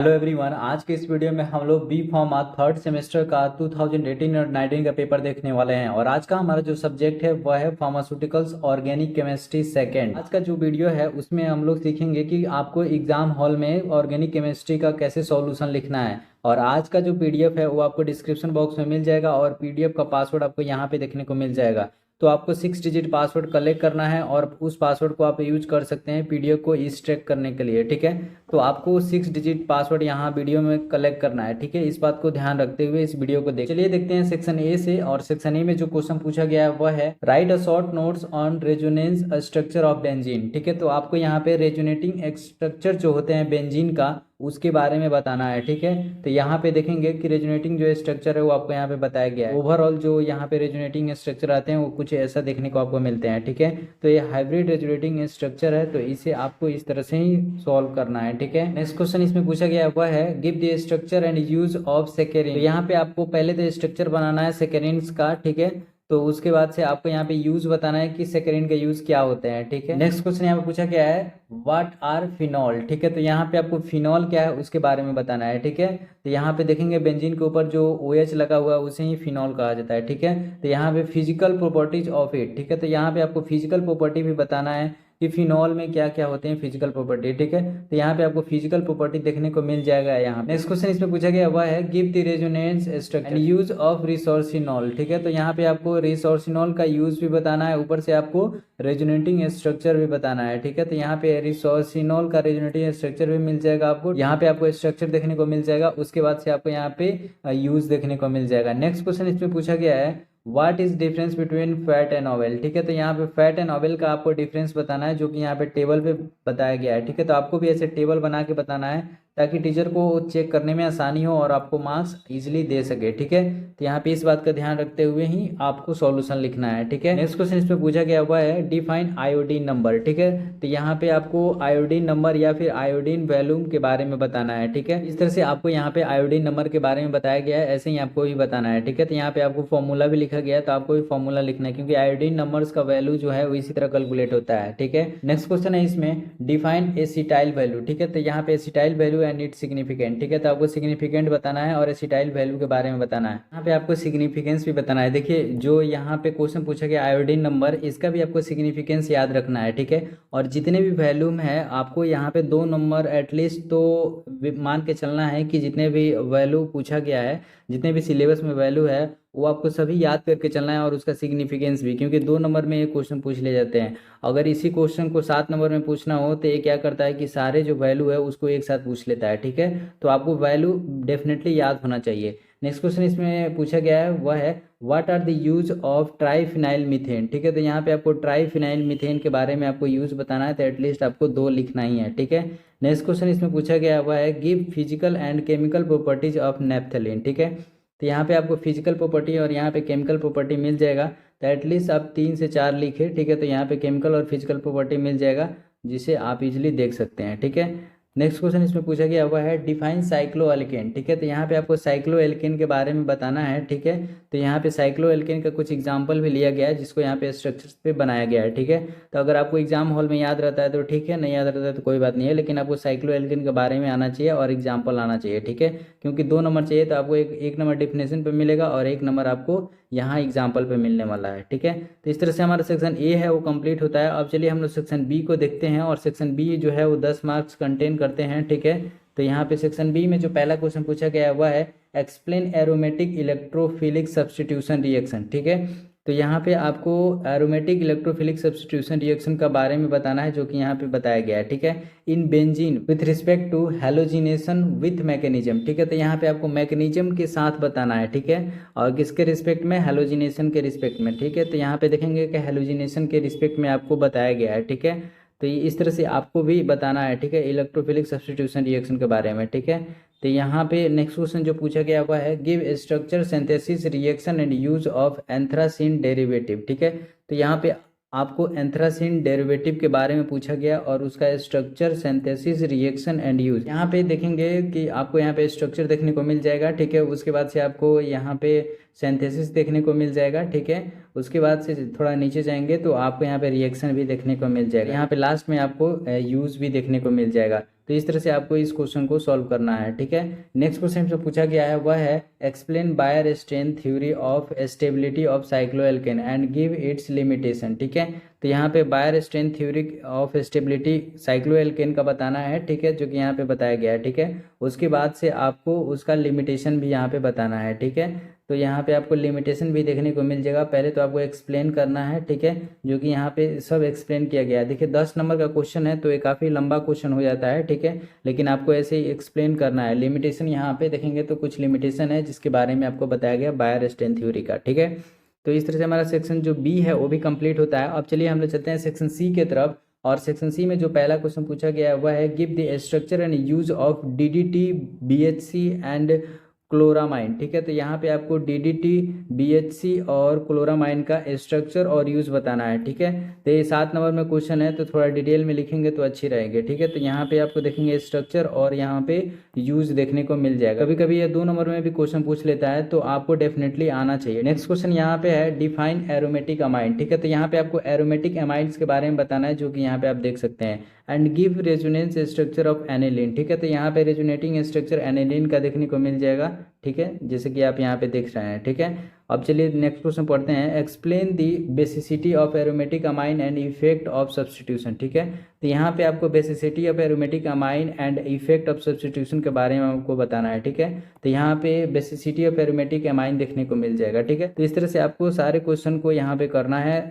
Hello everyone, आज के इस वीडियो में हम लोग बी फार्मा थर्ड सेमेस्टर का 2018 और 19 का पेपर देखने वाले हैं। और आज का हमारा जो सब्जेक्ट है वह है फार्मास्यूटिकल्स ऑर्गेनिक केमिस्ट्री सेकंड। आज का जो वीडियो है उसमें हम लोग सीखेंगे कि आपको एग्जाम हॉल में ऑर्गेनिक केमिस्ट्री का कैसे सॉल्यूशन लिखना है। और आज का जो पीडीएफ है वो आपको डिस्क्रिप्शन बॉक्स में मिल जाएगा और पीडीएफ का पासवर्ड आपको यहाँ पे देखने को मिल जाएगा। तो आपको 6 डिजिट पासवर्ड कलेक्ट करना है और उस पासवर्ड को आप यूज कर सकते हैं पीडीएफ को एक्सट्रैक्ट करने के लिए। ठीक है, तो आपको 6 डिजिट पासवर्ड यहाँ वीडियो में कलेक्ट करना है। ठीक है, इस बात को ध्यान रखते हुए इस वीडियो को चलिए देखते हैं सेक्शन ए से। और सेक्शन ए में जो क्वेश्चन पूछा गया है वह है right a short notes on resonance structure of benzene. ठीक है, तो आपको यहाँ पे रेजोनेटिंग स्ट्रक्चर जो होते हैं बेंजीन का उसके बारे में बताना है। ठीक है, तो यहाँ पे देखेंगे कि रेजोनेटिंग जो स्ट्रक्चर है वो आपको यहाँ पे बताया गया है। ओवरऑल जो यहाँ पे रेजोनेटिंग स्ट्रक्चर आते हैं वो कुछ ऐसा देखने को आपको मिलते हैं। ठीक है, तो ये हाइब्रिड रेजोनेटिंग स्ट्रक्चर है, तो इसे आपको इस तरह से ही सॉल्व करना है। ठीक है, नेक्स्ट क्वेश्चन इसमें पूछा गया है वह है give the structure and use of saccharin. तो यहाँ पे आपको पहले तो स्ट्रक्चर बनाना है सेकेरिन्स का। ठीक है, तो उसके बाद से आपको यहाँ पे यूज बताना है कि सेकेरिन का यूज क्या होते हैं। ठीक है, नेक्स्ट क्वेश्चन यहाँ पे पूछा गया है व्हाट आर फिनॉल। ठीक है, तो यहाँ पे आपको फिनॉल क्या है उसके बारे में बताना है। ठीक है, तो यहाँ पे देखेंगे बेंजीन के ऊपर जो OH लगा हुआ है उसे ही फिनॉल कहा जाता है। ठीक है, तो यहाँ पे फिजिकल प्रॉपर्टीज ऑफ इट। ठीक है, तो यहाँ पे आपको फिजिकल प्रॉपर्टी भी बताना है कि फिनॉल में क्या क्या होते हैं फिजिकल प्रॉपर्टी। ठीक है, तो यहाँ पे आपको फिजिकल प्रॉपर्टी देखने को मिल जाएगा। यहाँ नेक्स्ट क्वेश्चन इसमें पूछा गया हुआ है give the resonance structure and use of resorcinol. ठीक है, तो यहाँ पे आपको रिसोर्सिनॉल का यूज भी बताना है, ऊपर से आपको रेजोनेटिंग स्ट्रक्चर भी बताना है। ठीक है, तो यहाँ पे रिसोर्सिनॉल का रेजोनेटिंग स्ट्रक्चर भी मिल जाएगा आपको। यहाँ पे आपको स्ट्रक्चर देखने को मिल जाएगा, उसके बाद से आपको यहाँ पे यूज देखने को मिल जाएगा। नेक्स्ट क्वेश्चन इसमें पूछा गया है what is difference between fat and oil. ठीक है, तो यहाँ पे फैट एंड ऑयल का आपको डिफरेंस बताना है जो कि यहाँ पे टेबल पे बताया गया है। ठीक है, तो आपको भी ऐसे टेबल बना के बताना है ताकि टीचर को चेक करने में आसानी हो और आपको मार्क्स इजीली दे सके। ठीक है, तो यहाँ पे इस बात का ध्यान रखते हुए ही आपको सॉल्यूशन लिखना है। ठीक है, नेक्स्ट क्वेश्चन इसमें पूछा गया हुआ है डिफाइन आयोडीन नंबर। ठीक है, तो यहाँ पे आपको आयोडीन नंबर या फिर आयोडीन वैल्यूम के बारे में बताना है। ठीक है, इस तरह से आपको यहाँ पे आयोडीन नंबर के बारे में बताया गया है, ऐसे ही आपको भी बताना है। ठीक है, तो यहाँ पे आपको फॉर्मूला भी लिखा गया है, तो आपको भी फॉर्मूला लिखना है क्योंकि आयोडीन नंबर्स का वैल्यू जो है वो इसी तरह कैलकुलेट होता है। ठीक है, नेक्स्ट क्वेश्चन है इसमें डिफाइन एसिटाइल वैल्यू। ठीक है, तो यहाँ पे acetyl value and it's significant. ठीक है, तो आपको सिग्निफिकेंट बताना है और एसिटाइल वैल्यू के बारे में बताना है। यहाँ पे आपको सिग्निफिकेंस भी बताना है। देखिए जो यहाँ पे क्वेश्चन पूछा गया आयोडीन नंबर, इसका भी आपको सिग्निफिकेंस याद रखना है। ठीक है, और जितने भी वैल्यूम है आपको यहाँ पे 2 नंबर एटलीस्ट तो मान के चलना है कि जितने भी वैल्यू पूछा गया है, जितने भी सिलेबस में वैल्यू है वो आपको सभी याद करके चलना है और उसका सिग्निफिकेंस भी, क्योंकि 2 नंबर में ये क्वेश्चन पूछ ले जाते हैं। अगर इसी क्वेश्चन को 7 नंबर में पूछना हो तो ये क्या करता है कि सारे जो वैल्यू है उसको एक साथ पूछ लेता है। ठीक है, तो आपको वैल्यू डेफिनेटली याद होना चाहिए। नेक्स्ट क्वेश्चन इसमें पूछा गया है वह है what are the use of triphenyl methane. ठीक है, तो यहाँ पे आपको ट्राईफिनाइल मीथेन के बारे में आपको यूज बताना है, तो एटलीस्ट आपको 2 लिखना ही है। ठीक है, नेक्स्ट क्वेश्चन इसमें पूछा गया हुआ है give physical and chemical properties of naphthalene. ठीक है, तो यहाँ पे आपको फिजिकल प्रॉपर्टी और यहाँ पे केमिकल प्रॉपर्टी मिल जाएगा, तो एटलीस्ट आप 3 से 4 लिखे। ठीक है, तो यहाँ पे केमिकल और फिजिकल प्रॉपर्टी मिल जाएगा जिसे आप इजीली देख सकते हैं। ठीक है, नेक्स्ट क्वेश्चन इसमें पूछा गया हुआ है डिफाइन साइक्लोएल्केन। ठीक है, तो यहाँ पे आपको साइक्लोएल्केन के बारे में बताना है। ठीक है, तो यहाँ पे साइक्लोएल्केन का कुछ एग्जांपल भी लिया गया है जिसको यहाँ पे स्ट्रक्चर्स पे बनाया गया है। ठीक है, तो अगर आपको एग्जाम हॉल में याद रहता है तो ठीक है, नहीं याद रहता है तो कोई बात नहीं है, लेकिन आपको साइक्लोएल्केन के बारे में आना चाहिए और एग्जाम्पल आना चाहिए। ठीक है, क्योंकि 2 नंबर चाहिए तो आपको एक नंबर डिफिनेशन पे मिलेगा और 1 नंबर आपको यहाँ एग्जाम्पल पे मिलने वाला है। ठीक है, तो इस तरह से हमारा सेक्शन ए है वो कंप्लीट होता है। अब चलिए हम लोग सेक्शन बी को देखते हैं, और सेक्शन बी जो है वो 10 मार्क्स कंटेन करते हैं। ठीक है, तो यहाँ पे सेक्शन बी में जो पहला क्वेश्चन पूछा गया हुआ है explain aromatic electrophilic substitution reaction. ठीक है, तो यहाँ पे आपको एरोमेटिक इलेक्ट्रोफिलिक सब्स्टिट्यूशन रिएक्शन का बारे में बताना है जो कि यहाँ पे बताया गया है। ठीक है, in benzene with respect to halogenation with mechanism. ठीक है, तो यहाँ पे आपको मैकेनिज्म के साथ बताना है। ठीक है, और किसके रिस्पेक्ट में, हेलोजिनेशन के रिस्पेक्ट में। ठीक है, तो यहाँ पे देखेंगे कि हेलोजिनेशन के रिस्पेक्ट में आपको बताया गया है। ठीक है, तो इस तरह से आपको भी बताना है। ठीक है, इलेक्ट्रोफिलिक सब्स्टिट्यूशन रिएक्शन के बारे में। ठीक है, तो यहाँ पे नेक्स्ट क्वेश्चन जो पूछा गया हुआ है give structure synthesis reaction and use of anthracene derivative. ठीक है, तो यहाँ पे आपको एंथ्रासिन डेरिवेटिव के बारे में पूछा गया और उसका structure synthesis reaction and use. यहाँ पे देखेंगे कि आपको यहाँ पे स्ट्रक्चर देखने को मिल जाएगा। ठीक है, उसके बाद से आपको यहाँ पे सिंथेसिस देखने को मिल जाएगा। ठीक है, उसके बाद से थोड़ा नीचे जाएंगे तो आपको यहाँ पे रिएक्शन भी देखने को मिल जाएगा। यहाँ पे लास्ट में आपको यूज भी देखने को मिल जाएगा। तो इस तरह से आपको इस क्वेश्चन को सॉल्व करना है। ठीक है, नेक्स्ट क्वेश्चन जो पूछा गया है वह है explain Baeyer strain theory of stability of cycloalkane and give its limitation. ठीक है, तो यहाँ पे Baeyer strain theory of stability cycloalkane का बताना है। ठीक है, जो कि यहाँ पे बताया गया है। ठीक है, उसके बाद से आपको उसका लिमिटेशन भी यहाँ पे बताना है। ठीक है, तो यहाँ पे आपको लिमिटेशन भी देखने को मिल जाएगा। पहले तो आपको एक्सप्लेन करना है। ठीक है, जो कि यहाँ पे सब एक्सप्लेन किया गया है। देखिए 10 नंबर का क्वेश्चन है तो ये काफ़ी लंबा क्वेश्चन हो जाता है। ठीक है, लेकिन आपको ऐसे ही एक्सप्लेन करना है। लिमिटेशन यहाँ पे देखेंगे तो कुछ लिमिटेशन है जिसके बारे में आपको बताया गया बायर स्ट्रेन थ्योरी का। ठीक है, तो इस तरह से हमारा सेक्शन जो बी है वो भी कंप्लीट होता है। अब चलिए हम लोग चलते हैं सेक्शन सी के तरफ। और सेक्शन सी में जो पहला क्वेश्चन पूछा गया है वह है give the structure and use of DDT, BHC and chloramine. ठीक है, तो यहाँ पे आपको डीडीटी, बीएचसी और क्लोरामाइन का स्ट्रक्चर और यूज बताना है। ठीक है, तो ये 7 नंबर में क्वेश्चन है तो थोड़ा डिटेल में लिखेंगे तो अच्छी रहेंगे। ठीक है, तो यहाँ पे आपको देखेंगे स्ट्रक्चर और यहाँ पे यूज देखने को मिल जाएगा। कभी कभी ये 2 नंबर में भी क्वेश्चन पूछ लेता है तो आपको डेफिनेटली आना चाहिए। नेक्स्ट क्वेश्चन यहाँ पे है डिफाइन एरोमेटिक अमाइन। ठीक है, तो यहाँ पे आपको एरोमेटिक अमाइड्स के बारे में बताना है, जो कि यहाँ पे आप देख सकते हैं। And give resonance structure of aniline. ठीक है, तो यहाँ पे रेजोनेटिंग स्ट्रक्चर एनिलीन का देखने को मिल जाएगा। ठीक है, जैसे कि आप यहाँ पे देख रहे हैं। ठीक है, अब चलिए नेक्स्ट क्वेश्चन पढ़ते हैं explain the basicity of aromatic amine and effect of substitution. ठीक है, तो यहाँ पे आपको basicity of aromatic amine and effect of substitution के बारे में आपको बताना है। ठीक है, तो यहाँ पे बेसिसिटी ऑफ एरोमेटिक अमाइन देखने को मिल जाएगा। ठीक है, तो इस तरह से आपको सारे क्वेश्चन को यहाँ पे करना है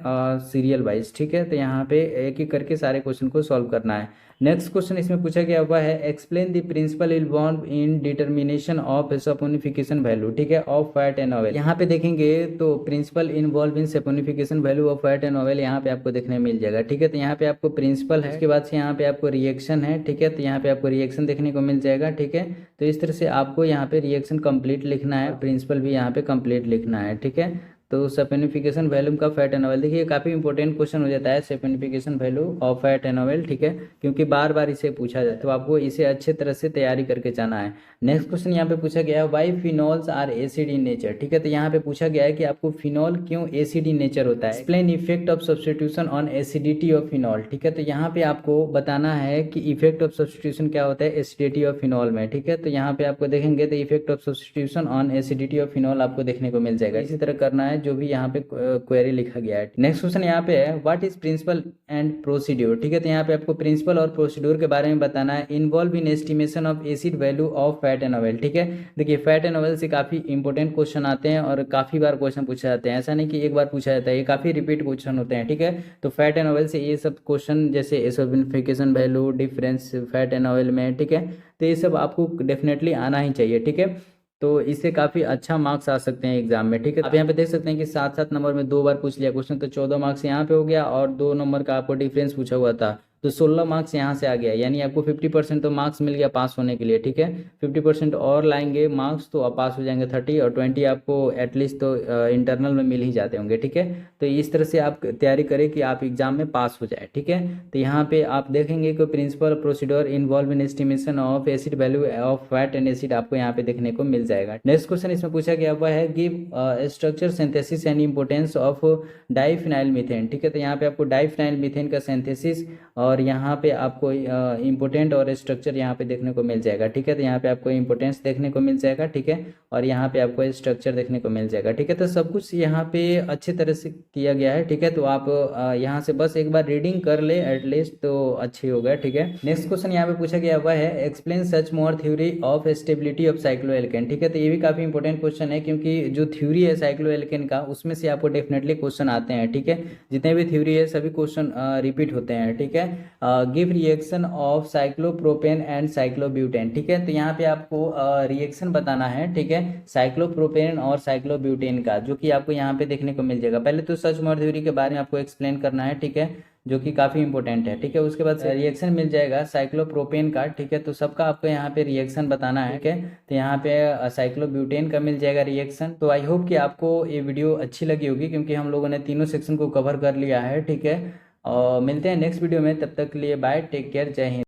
सीरियल वाइज। ठीक है, तो यहाँ पे एक एक करके सारे क्वेश्चन को सॉल्व करना है। नेक्स्ट क्वेश्चन इसमें पूछा गया हुआ है explain the principle involve in determination of saponification value. ठीक है, ऑफ फैट एंड ऑयल। यहाँ पे देखेंगे तो principle involve in saponification value of fat and oil यहाँ पे आपको देखने मिल जाएगा। ठीक है, तो यहाँ पे आपको प्रिंसिपल है, उसके बाद से यहाँ पे आपको रिएक्शन है। ठीक है, तो यहाँ पे आपको रिएक्शन देखने को मिल जाएगा। ठीक है, तो इस तरह से आपको यहाँ पे रिएक्शन कंप्लीट लिखना है, प्रिंसिपल भी यहाँ पे कंप्लीट लिखना है। ठीक है, तो सपोनिफिकेशन वैल्यू का फैट एंड ऑयल, देखिए काफ़ी इंपॉर्टेंट क्वेश्चन हो जाता है saponification value of fat and oil. ठीक है, क्योंकि बार बार इसे पूछा जाता है तो आपको इसे अच्छे तरह से तैयारी करके जाना है। नेक्स्ट क्वेश्चन यहाँ पे पूछा गया है why phenols are acid in nature. ठीक है, तो यहाँ पे पूछा गया है कि आपको फिनॉल क्यों एसिड इन नेचर होता है। Explain effect of substitution on acidity of phenol. ठीक है, तो यहाँ पे आपको बताना है कि इफेक्ट ऑफ सब्स्टिट्यूशन क्या होता है एसिडिटी ऑफ फिनॉल में। ठीक है, तो यहाँ पे आपको देखेंगे तो effect of substitution on acidity of phenol आपको देखने को मिल जाएगा। इसी तरह करना है जो भी यहाँ पे क्वेरी लिखा गया है। नेक्स्ट क्वेश्चन यहाँ पे है what is principle and procedure. ठीक है, तो यहाँ पे आपको प्रिंसिपल और प्रोसीड्यूर के बारे में बताना है। Involve in estimation of acid value of fat and oil. ठीक है, देखिए फैट एंड ऑयल से काफी इंपॉर्टेंट क्वेश्चन आते हैं और काफी बार क्वेश्चन पूछे जाते हैं, ऐसा नहीं कि एक बार पूछा जाता है, ये काफी रिपीट क्वेश्चन होते हैं। ठीक है, तो फैट एंड ऑयल से ये सब क्वेश्चन जैसे saponification value, difference fat and oil में। ठीक है, तो ये सब आपको डेफिनेटली आना ही चाहिए। ठीक है, तो इससे काफ़ी अच्छा मार्क्स आ सकते हैं एग्जाम में। ठीक है, आप यहाँ पे देख सकते हैं कि 7-7 नंबर में 2 बार पूछ लिया क्वेश्चन, तो 14 मार्क्स यहाँ पे हो गया और 2 नंबर का आपको डिफरेंस पूछा हुआ था तो 16 मार्क्स यहाँ से आ गया, यानी आपको 50% तो मार्क्स मिल गया पास होने के लिए। ठीक है, 50% और लाएंगे मार्क्स तो आप पास हो जाएंगे 30 और 20 आपको एटलीस्ट तो इंटरनल में मिल ही जाते होंगे। ठीक है, तो इस तरह से आप तैयारी करें कि आप एग्जाम में पास हो जाए। ठीक है, तो यहाँ पे आप देखेंगे कि principle procedure involve in estimation of acid value of fat and acid आपको यहाँ पे देखने को मिल जाएगा। नेक्स्ट क्वेश्चन इसमें पूछा गया हुआ है give structure synthesis and importance of diphenyl methane. ठीक है, तो यहाँ पे आपको डाइफिनाइल मीथेन का सिंथेसिस और यहाँ पे आपको इम्पोर्टेंट और स्ट्रक्चर यहाँ पे देखने को मिल जाएगा। ठीक है, तो यहाँ पे आपको इम्पोर्टेंस देखने को मिल जाएगा। ठीक है, और यहाँ पे आपको स्ट्रक्चर देखने को मिल जाएगा। ठीक है, तो सब कुछ यहाँ पे अच्छे तरह से किया गया है। ठीक है, तो आप यहाँ से बस एक बार रीडिंग कर ले एटलीस्ट तो अच्छी होगा। ठीक है, नेक्स्ट क्वेश्चन यहाँ पे पूछा गया हुआ है explain such more theory of stability of cycloalkane. ठीक है, तो ये भी काफी इंपॉर्टेंट क्वेश्चन है क्योंकि जो थ्योरी है साइक्लोएल्केन का उसमें से आपको डेफिनेटली क्वेश्चन आते हैं। ठीक है, जितने भी थ्योरी है सभी क्वेश्चन रिपीट होते हैं। ठीक है, give reaction of cyclopropane and cyclobutane. ठीक है, तो यहाँ पे आपको रिएक्शन बताना है। ठीक है, साइक्लोप्रोपेन और साइक्लोब्यूटेन का, जो कि आपको यहाँ पे देखने को मिल जाएगा। पहले तो सच मोर थ्योरी के बारे में आपको एक्सप्लेन करना है। ठीक है, जो कि काफी इंपॉर्टेंट है। ठीक है, उसके बाद रिएक्शन मिल जाएगा साइक्लोप्रोपेन का। ठीक है, तो सबका आपको यहाँ पे रिएक्शन बताना है। ठीक है, तो यहाँ पे साइक्लोब्यूटेन का मिल जाएगा रिएक्शन। तो आई होप कि आपको ये वीडियो अच्छी लगी होगी क्योंकि हम लोगों ने तीनों सेक्शन को कवर कर लिया है। ठीक है, और मिलते हैं नेक्स्ट वीडियो में, तब तक के लिए बाय, टेक केयर, जय हिंद।